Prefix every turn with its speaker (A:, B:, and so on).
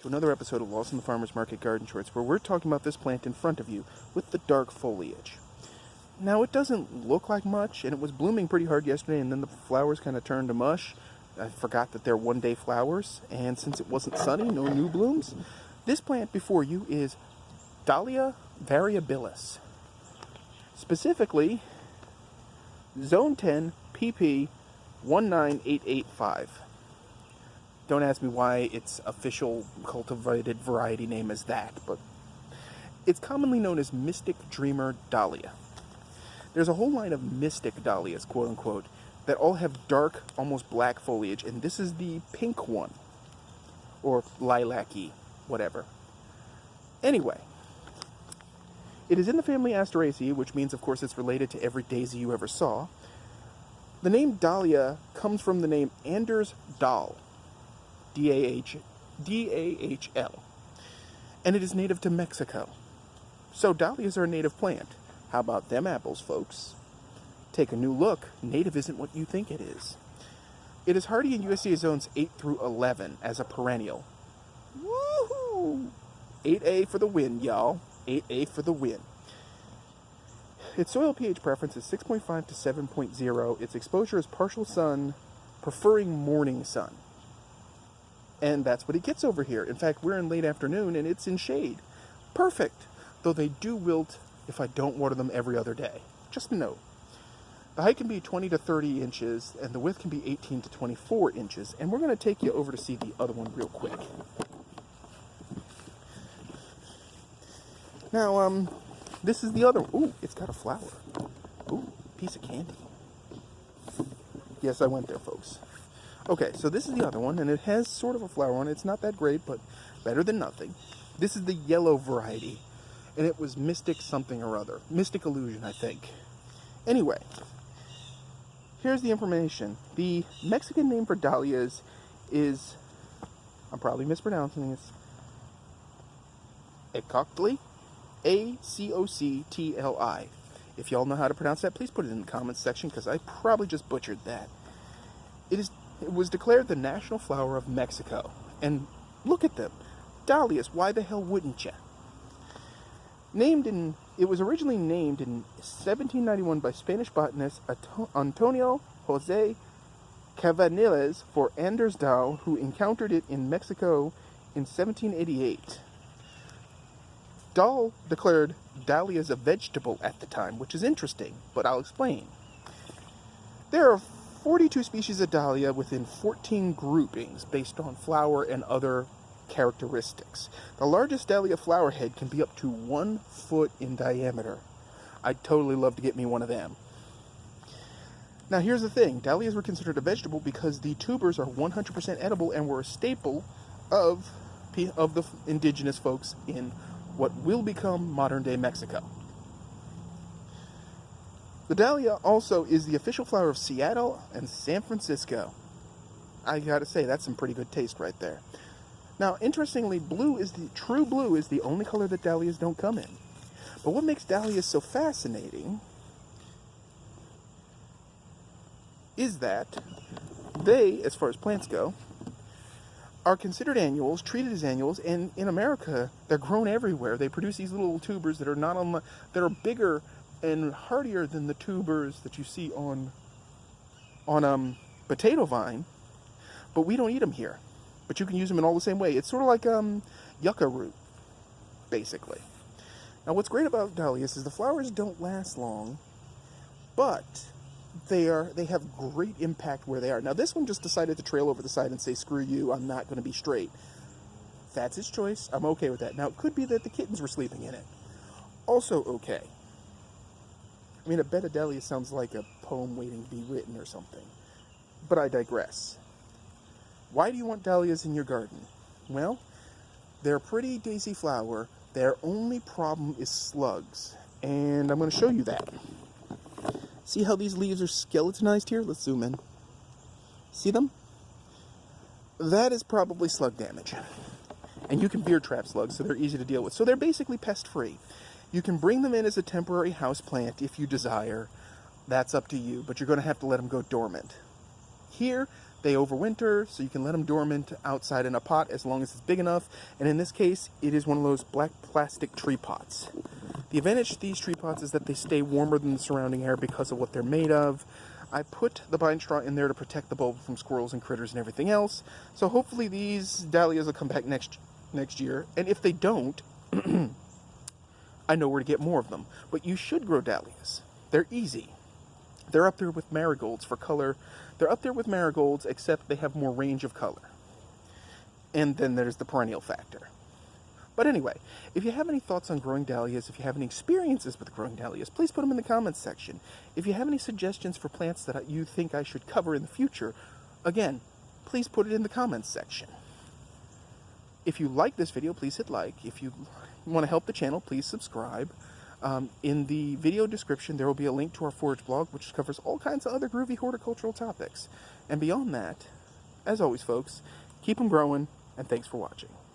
A: to another episode of Lost in the Farmer's Market Garden Shorts, where we're talking about this plant in front of you with the dark foliage. Now, it doesn't look like much, and it was blooming pretty hard yesterday, and then the flowers kind of turned to mush. I forgot that they're one-day flowers, and since it wasn't sunny, no new blooms. This plant before you is Dahlia variabilis. Specifically, Zone 10 PP 19885. Don't ask me why its official cultivated variety name is that, but it's commonly known as Mystic Dreamer Dahlia. There's a whole line of mystic dahlias, quote-unquote, that all have dark, almost black foliage, and this is the pink one, or lilac-y, whatever. Anyway, it is in the family Asteraceae, which means, of course, it's related to every daisy you ever saw. The name Dahlia comes from the name Anders Dahl, D-A-H-L, and it is native to Mexico. So dahlias are a native plant. How about them apples, folks? Take a new look. Native isn't what you think it is. It is hardy in USDA zones 8 through 11 as a perennial. Woohoo! 8A for the win, y'all. 8A for the win. Its soil pH preference is 6.5 to 7.0. Its exposure is partial sun, preferring morning sun. And that's what it gets over here. In fact, we're in late afternoon and it's in shade. Perfect. Though they do wilt if I don't water them every other day. Just a note. The height can be 20 to 30 inches and the width can be 18 to 24 inches. And we're going to take you over to see the other one real quick. Now, this is the other. Ooh, it's got a flower. Ooh, piece of candy. Yes, I went there, folks. Okay, so this is the other one, and it has sort of a flower on it. It's not that great, but better than nothing. This is the yellow variety, and it was Mystic something or other. Mystic Illusion, I think. Anyway, here's the information. The Mexican name for dahlias is, I'm probably mispronouncing this, Acoctli, Acoctli. If y'all know how to pronounce that, please put it in the comments section, because I probably just butchered that. It was declared the national flower of Mexico. And look at them. Dahlias, why the hell wouldn't you? It was originally named in 1791 by Spanish botanist Antonio Jose Cavanilles for Anders Dahl, who encountered it in Mexico in 1788. Dahl declared dahlias a vegetable at the time, which is interesting, but I'll explain. There are 42 species of dahlia within 14 groupings based on flower and other characteristics. The largest dahlia flower head can be up to 1 foot in diameter. I'd totally love to get me one of them. Now here's the thing. Dahlias were considered a vegetable because the tubers are 100% edible and were a staple of the indigenous folks in what will become modern-day Mexico. The dahlia also is the official flower of Seattle and San Francisco. I gotta say, that's some pretty good taste right there. Now, interestingly, true blue is the only color that dahlias don't come in. But what makes dahlias so fascinating is that they, as far as plants go, are considered annuals, treated as annuals, and in America, they're grown everywhere. They produce these little tubers that are that are bigger and hardier than the tubers that you see on potato vine, but we don't eat them here. But you can use them in all the same way. It's sort of like yucca root, basically. Now, what's great about dahlias is the flowers don't last long, but they have great impact where they are. Now, this one just decided to trail over the side and say, screw you, I'm not going to be straight. That's its choice. I'm okay with that. Now, it could be that the kittens were sleeping in it. Also okay. I mean, a bed of dahlias sounds like a poem waiting to be written or something. But I digress. Why do you want dahlias in your garden? Well, they're a pretty daisy flower. Their only problem is slugs. And I'm going to show you that. See how these leaves are skeletonized here? Let's zoom in. See them? That is probably slug damage. And you can beard trap slugs, so they're easy to deal with. So they're basically pest-free. You can bring them in as a temporary house plant if you desire. That's up to you, but you're going to have to let them go dormant. Here, They overwinter, so you can let them dormant outside in a pot as long as it's big enough. And in this case, it is one of those black plastic tree pots. The advantage to these tree pots is that they stay warmer than the surrounding air because of what they're made of. I put the pine straw in there to protect the bulb from squirrels and critters and everything else. So hopefully these dahlias will come back next year. And if they don't, I know where to get more of them. But you should grow dahlias. They're easy. They're up there with marigolds for color. They're up there with marigolds, except they have more range of color. And then there's the perennial factor. But anyway, if you have any thoughts on growing dahlias, if you have any experiences with growing dahlias, please put them in the comments section. If you have any suggestions for plants that you think I should cover in the future, again, please put it in the comments section. If you like this video, please hit like. If you want to help the channel, please subscribe. In the video description, there will be a link to our Forage blog, which covers all kinds of other groovy horticultural topics. And beyond that, as always, folks, keep them growing, and thanks for watching.